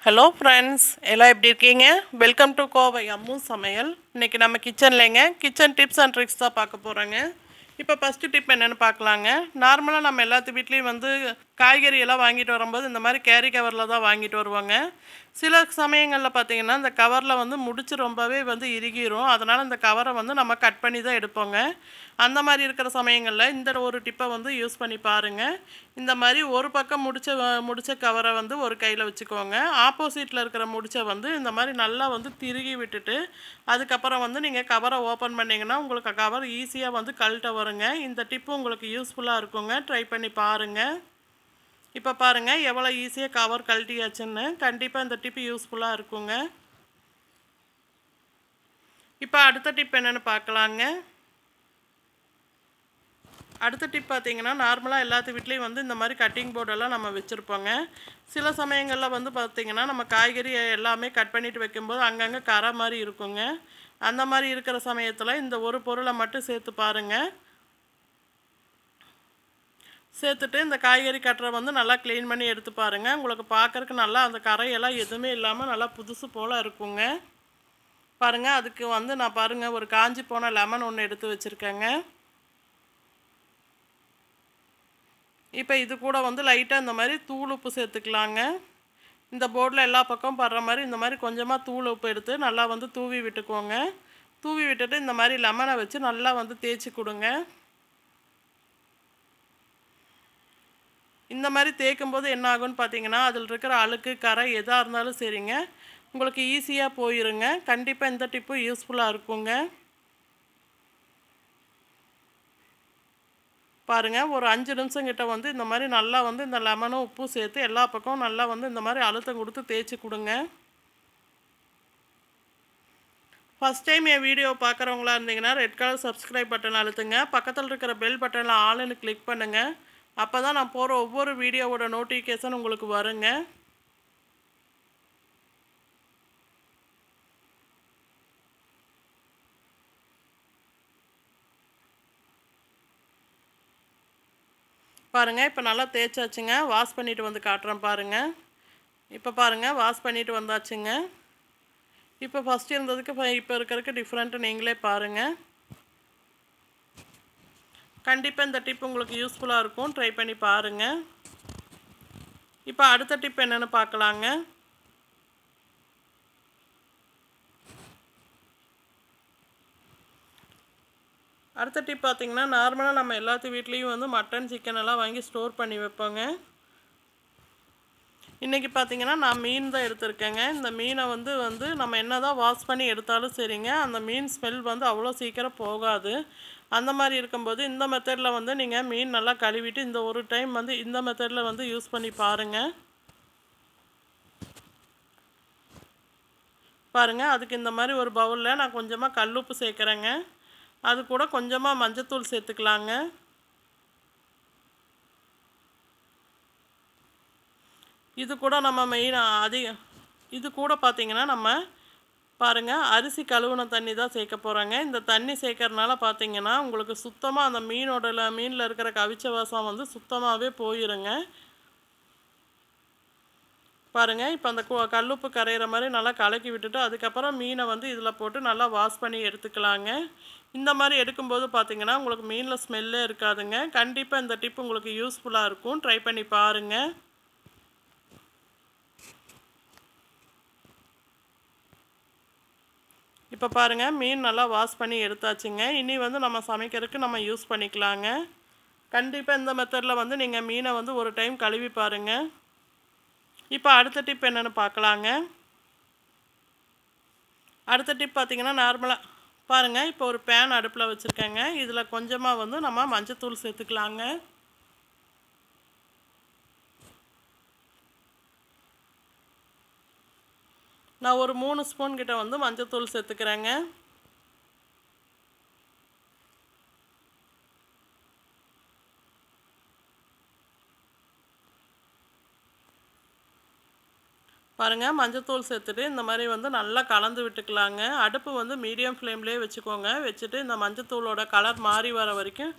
Hello friends, எல்லாம் எப்படி இருக்கீங்க? வெல்கம் டு கோவை அம்மு சமையல். இன்றைக்கி நம்ம கிச்சன்லேங்க கிச்சன் டிப்ஸ் அண்ட் ட்ரிக்ஸ் தான் பார்க்க போகிறோங்க. இப்போ ஃபஸ்ட்டு டிப் என்னென்னு பார்க்கலாங்க. நார்மலாக நம்ம எல்லாத்து வீட்லேயும் காய்கறி எல்லாம் வாங்கிட்டு வரும்போது இந்த மாதிரி கேரி கவரில் தான் வாங்கிட்டு வருவாங்க. சில சமயங்களில் பார்த்திங்கன்னா இந்த கவரில் முடிச்சு ரொம்பவே இறுகிரும். அதனால் இந்த கவரை நம்ம கட் பண்ணி தான் எடுப்போங்க. அந்த மாதிரி இருக்கிற சமயங்களில் இந்த ஒரு டிப்பை யூஸ் பண்ணி பாருங்கள். இந்த மாதிரி ஒரு பக்கம் முடிச்ச கவரை ஒரு கையில் வச்சுக்கோங்க. ஆப்போசிட்டில் இருக்கிற முடிச்சை இந்த மாதிரி நல்லா திருகி விட்டுட்டு அதுக்கப்புறம் நீங்கள் கவரை ஓப்பன் பண்ணிங்கன்னா உங்களுக்கு கவர் ஈஸியாக கழட்ட வருங்க. இந்த டிப்பு உங்களுக்கு யூஸ்ஃபுல்லாக இருக்குங்க. ட்ரை பண்ணி பாருங்கள். இப்போ பாருங்கள் எவ்வளோ ஈஸியாக கவர் கழட்டியாச்சுன்னு. கண்டிப்பாக இந்த டிப்பு யூஸ்ஃபுல்லாக இருக்குங்க. இப்போ அடுத்த டிப் என்னென்னு பார்க்கலாங்க. அடுத்த டிப் பார்த்திங்கன்னா, நார்மலாக எல்லாத்து வீட்லேயும் இந்த மாதிரி கட்டிங் போர்டெல்லாம் நம்ம வச்சுருப்போங்க. சில சமயங்களில் பார்த்திங்கன்னா நம்ம காய்கறி எல்லாமே கட் பண்ணிவிட்டு வைக்கும்போது அங்கங்கே கரை மாதிரி இருக்குங்க. அந்த மாதிரி இருக்கிற சமயத்தில் இந்த ஒரு பொருளை மட்டும் சேர்த்து பாருங்கள். சேர்த்துட்டு இந்த காய்கறி கட்டரை நல்லா க்ளீன் பண்ணி எடுத்து பாருங்கள். உங்களுக்கு பார்க்குறக்கு நல்லா அந்த கரையெல்லாம் எதுவுமே இல்லாமல் நல்லா புதுசு போல் இருக்குங்க. பாருங்கள், அதுக்கு நான் பாருங்கள் ஒரு காஞ்சி போன லெமன் ஒன்று எடுத்து வச்சுருக்கேங்க. இப்போ இது கூட லைட்டாக இந்த மாதிரி தூள் உப்பு சேர்த்துக்கலாங்க. இந்த போர்டில் எல்லா பக்கம் படுற மாதிரி இந்த மாதிரி கொஞ்சமாக தூள் உப்பு எடுத்து நல்லா தூவி விட்டுக்கோங்க. தூவி விட்டுட்டு இந்த மாதிரி லெமனை வச்சு நல்லா தேய்ச்சி கொடுங்க. இந்த மாதிரி தேய்க்கும்போது என்ன ஆகும்னு பார்த்தீங்கன்னா, அதில் இருக்கிற அழுக்கு கரை எதாக இருந்தாலும் சரிங்க, உங்களுக்கு ஈஸியாக போயிருங்க. கண்டிப்பாக இந்த டிப்பு யூஸ்ஃபுல்லாக இருக்குங்க. பாருங்கள், ஒரு 5 நிமிஷம் கிட்ட இந்த மாதிரி நல்லா இந்த லெமனும் உப்பும் சேர்த்து எல்லா பக்கமும் நல்லா இந்த மாதிரி அழுத்தம் கொடுத்து தேய்ச்சி கொடுங்க. ஃபஸ்ட் டைம் என் வீடியோ பார்க்குறவங்களா இருந்தீங்கன்னா ரெட் கலர் சப்ஸ்கிரைப் பட்டன் அழுத்துங்க. பக்கத்தில் இருக்கிற பெல் பட்டனில் ஆல்னு கிளிக் பண்ணுங்கள். அப்போ தான் நான் போகிற ஒவ்வொரு வீடியோவோட நோட்டிஃபிகேஷன் உங்களுக்கு வருங்க. பாருங்கள், இப்போ நல்லா தேய்ச்சாச்சுங்க. வாஷ் பண்ணிவிட்டு காட்டுறேன் பாருங்கள். இப்போ பாருங்கள், வாஷ் பண்ணிவிட்டு வந்தாச்சுங்க. இப்போ ஃபஸ்ட்டு இருந்ததுக்கு இப்போ இருக்கிறதுக்கு டிஃப்ரெண்ட்டு நீங்களே பாருங்கள். கண்டிப்பாக இந்த டிப் உங்களுக்கு யூஸ்ஃபுல்லாக இருக்கும். ட்ரை பண்ணி பாருங்கள். இப்போ அடுத்த டிப் என்னென்னு பார்க்கலாங்க. அடுத்த டிப் பார்த்திங்கன்னா, நார்மலாக நம்ம எல்லாத்து வீட்லேயும் மட்டன் சிக்கன் எல்லாம் வாங்கி ஸ்டோர் பண்ணி வைப்போங்க. இன்றைக்கி பார்த்திங்கன்னா நான் மீன் தான் எடுத்திருக்கேங்க. இந்த மீனை நம்ம என்ன தான் வாஷ் பண்ணி எடுத்தாலும் சரிங்க, அந்த மீன் ஸ்மெல் அவ்வளோ சீக்கிரம் போகாது. அந்த மாதிரி இருக்கும்போது இந்த மெத்தடில் நீங்கள் மீன் நல்லா கழுவிட்டு இந்த ஒரு டைம் இந்த மெத்தடில் யூஸ் பண்ணி பாருங்கள். பாருங்கள், அதுக்கு இந்த மாதிரி ஒரு பவுலில் நான் கொஞ்சமாக கல்லுப்பு சேர்க்குறேங்க. அது கூட கொஞ்சமாக மஞ்சத்தூள் சேர்த்துக்கலாங்க. இது கூட நம்ம இது கூட பார்த்திங்கன்னா நம்ம பாருங்கள் அரிசி கழுவுன தண்ணி தான் சேர்க்க போகிறோங்க. இந்த தண்ணி சேர்க்கறனால பார்த்திங்கன்னா உங்களுக்கு சுத்தமாக அந்த மீனில் இருக்கிற கவிச்ச வாசம் சுத்தமாகவே போயிருங்க. பாருங்கள், இப்போ அந்த கல்லுப்பு கரையிற மாதிரி நல்லா கலக்கி விட்டுட்டு அதுக்கப்புறம் மீனை இதில் போட்டு நல்லா வாஷ் பண்ணி எடுத்துக்கலாங்க. இந்த மாதிரி எடுக்கும்போது பார்த்திங்கன்னா உங்களுக்கு மீனில் ஸ்மெல்லே இருக்காதுங்க. கண்டிப்பாக இந்த டிப் உங்களுக்கு யூஸ்ஃபுல்லாக இருக்கும். ட்ரை பண்ணி பாருங்கள். இப்போ பாருங்கள், மீன் நல்லா வாஷ் பண்ணி எடுத்தாச்சுங்க. இனி நம்ம சமைக்கிறதுக்கு நம்ம யூஸ் பண்ணிக்கலாங்க. கண்டிப்பாக இந்த மெத்தடில் நீங்கள் மீனை ஒரு டைம் கழுவி பாருங்கள். இப்போ அடுத்த டிப் என்னென்னு பார்க்கலாங்க. அடுத்த டிப் பார்த்திங்கன்னா, நார்மலாக பாருங்கள், இப்போ ஒரு பேன் அடுப்பில் வச்சுருக்கேங்க. இதில் கொஞ்சமாக நம்ம மஞ்சத்தூள் சேர்த்துக்கலாங்க. நான் ஒரு 3 ஸ்பூன் கிட்ட மஞ்சத்தூள் சேர்த்துக்கிறேங்க. பாருங்கள், மஞ்சத்தூள் சேர்த்துட்டு இந்த மாதிரி நல்லா கலந்து விட்டுக்கலாங்க. அடுப்பு மீடியம் ஃப்ளேம்லேயே வச்சுக்கோங்க. வச்சுட்டு இந்த மஞ்சத்தூளோட கலர் மாறி வர வரைக்கும்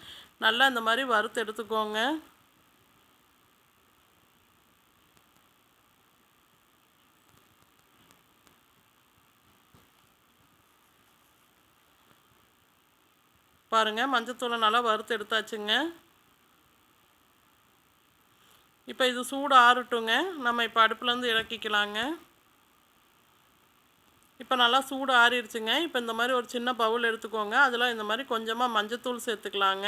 நல்லா இந்த மாதிரி வறுத்து எடுத்துக்கோங்க. பாருங்கள், மஞ்சத்தூளை நல்லா வறுத்து எடுத்தாச்சுங்க. இப்போ இது சூடு ஆறட்டுங்க. நம்ம இப்போ அடுப்புலேருந்து இறக்கிக்கலாங்க. இப்போ நல்லா சூடு ஆறிடுச்சுங்க. இப்போ இந்த மாதிரி ஒரு சின்ன பவுல் எடுத்துக்கோங்க. அதில் இந்த மாதிரி கொஞ்சமாக மஞ்சத்தூள் சேர்த்துக்கலாங்க.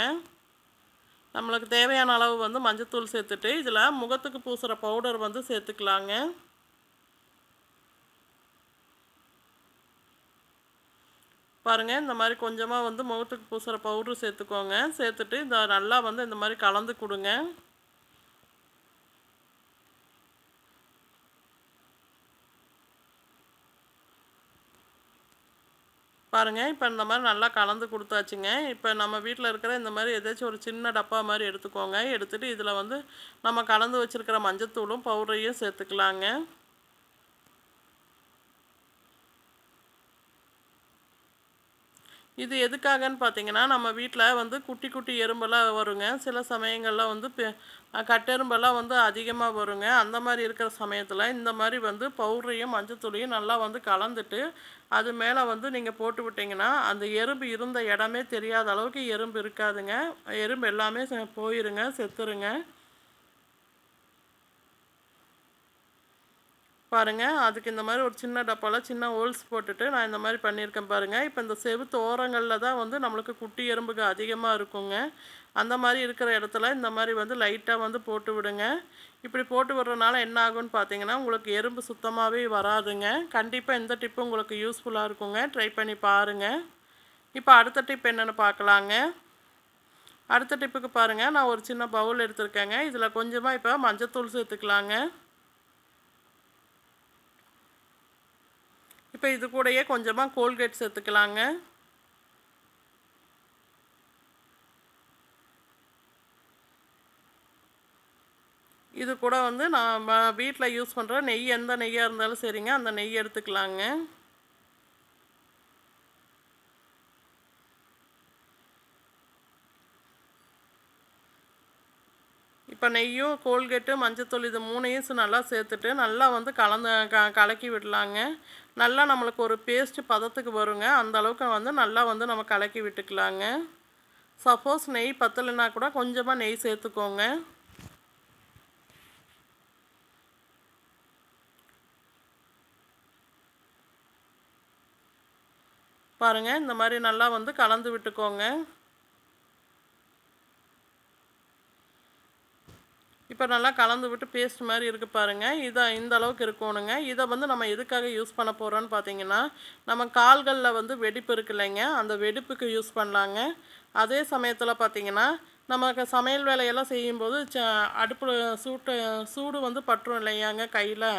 நம்மளுக்கு தேவையான அளவு வந்து மஞ்சத்தூள் சேர்த்துட்டு இதில் முகத்துக்கு பூசுகிற பவுடர் வந்து சேர்த்துக்கலாங்க. பாருங்கள், இந்த மாதிரி கொஞ்சமாக வந்து முகத்துக்கு பூசுகிற பவுட்ரு சேர்த்துக்கோங்க. சேர்த்துட்டு இதை நல்லா வந்து இந்த மாதிரி கலந்து கொடுங்க. பாருங்கள், இப்போ இந்த மாதிரி நல்லா கலந்து கொடுத்தாச்சுங்க. இப்போ நம்ம வீட்டில் இருக்கிற இந்த மாதிரி ஏதாச்சும் ஒரு சின்ன டப்பா மாதிரி எடுத்துக்கோங்க. எடுத்துகிட்டு இதில் வந்து நம்ம கலந்து வச்சுருக்கிற மஞ்சத்தூளும் பவுடரையும் சேர்த்துக்கலாங்க. இது எதுக்காகன்னு பார்த்தீங்கன்னா, நம்ம வீட்டில் வந்து குட்டி குட்டி எறும்பெல்லாம் வருங்க. சில சமயங்களில் வந்து கட்டெரும்பெல்லாம் வந்து அதிகமாக வருங்க. அந்த மாதிரி இருக்கிற சமயத்தில் இந்த மாதிரி வந்து பவுடரையும் மஞ்சத்தூளையும் நல்லா வந்து கலந்துட்டு அது மேலே வந்து நீங்கள் போட்டு விட்டிங்கன்னா அந்த எறும்பு இருந்த இடமே தெரியாத அளவுக்கு எறும்பு இருக்காதுங்க. எறும்பு எல்லாமே போயிருங்க, செத்துருங்க. பாருங்கள், அதுக்கு இந்த மாதிரி ஒரு சின்ன டப்பாவில் சின்ன ஹோல்ஸ் போட்டுட்டு நான் இந்த மாதிரி பண்ணியிருக்கேன் பாருங்கள். இப்போ இந்த செவுத்து ஓரங்களில் தான் வந்து நம்மளுக்கு குட்டி எறும்புக்கு அதிகமாக இருக்குங்க. அந்த மாதிரி இருக்கிற இடத்துல இந்த மாதிரி வந்து லைட்டாக வந்து போட்டு விடுங்க. இப்படி போட்டு விடுறதுனால என்ன ஆகும்னு பார்த்தீங்கன்னா, உங்களுக்கு எறும்பு சுத்தமாகவே வராதுங்க. கண்டிப்பாக இந்த டிப்பு உங்களுக்கு யூஸ்ஃபுல்லாக இருக்குங்க. ட்ரை பண்ணி பாருங்கள். இப்போ அடுத்த டிப் என்னென்னு பார்க்கலாங்க. அடுத்த டிப்புக்கு பாருங்கள், நான் ஒரு சின்ன பவுல் எடுத்திருக்கேங்க. இதில் கொஞ்சமாக இப்போ மஞ்சத்தூள் சேர்த்துக்கலாங்க. இப்போ இது கூடயே கொஞ்சமாக கோல்கேட் சேர்த்துக்கலாங்க. இது கூட வந்து நான் வீட்டில் யூஸ் பண்ணுற நெய், எந்த நெய்யாக இருந்தாலும் சரிங்க, அந்த நெய் எடுத்துக்கலாங்க. இப்போ நெய்யும் கோல்கேட்டு மஞ்சத்தூள் இது மூணையும் நல்லா சேர்த்துட்டு நல்லா வந்து கலக்கி விடலாங்க. நல்லா நம்மளுக்கு ஒரு பேஸ்ட் பதத்துக்கு வருங்க. அந்த அளவுக்கு வந்து நல்லா வந்து நம்ம கலக்கி விட்டுக்கலாங்க. சப்போஸ் நெய் பத்தலைன்னா கூட கொஞ்சமாக நெய் சேர்த்துக்கோங்க. பாருங்கள், இந்த மாதிரி நல்லா வந்து கலந்து விட்டுக்கோங்க. இப்போ நல்லா கலந்து விட்டு பேஸ்ட் மாதிரி இருக்குது பாருங்கள். இந்த அளவுக்கு இருக்கணுங்க. இதை வந்து நம்ம எதுக்காக யூஸ் பண்ண போகிறோன்னு பார்த்தீங்கன்னா, நம்ம கால்களில் வந்து வெடிப்பு இருக்கு இல்லைங்க, அந்த வெடிப்புக்கு யூஸ் பண்ணலாங்க. அதே சமயத்தில் பார்த்தீங்கன்னா, நமக்கு சமையல் வேலையெல்லாம் செய்யும்போது அடுப்பில் சூடு வந்து பற்றும் இல்லையாங்க கையில்,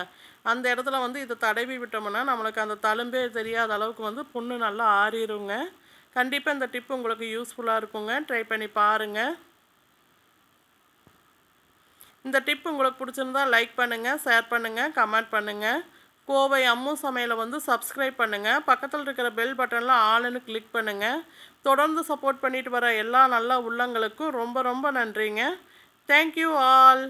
அந்த இடத்துல வந்து இதை தடவி விட்டோம்னா நம்மளுக்கு அந்த தழும்பே தெரியாத அளவுக்கு வந்து புண்ணு நல்லா ஆறிடுங்க. கண்டிப்பாக இந்த டிப் உங்களுக்கு யூஸ்ஃபுல்லாக இருக்குங்க. ட்ரை பண்ணி பாருங்கள். இந்த டிப் உங்களுக்கு பிடிச்சிருந்தா லைக் பண்ணுங்கள், ஷேர் பண்ணுங்கள், கமெண்ட் பண்ணுங்கள். கோவை அம்மு சமையலை வந்து சப்ஸ்கிரைப் பண்ணுங்கள். பக்கத்தில் இருக்கிற பெல் பட்டனில் ஆல்னு கிளிக் பண்ணுங்கள். தொடர்ந்து சப்போர்ட் பண்ணிட்டு வர எல்லா நல்ல உள்ளங்களுக்கும் ரொம்ப ரொம்ப நன்றிங்க. Thank you all.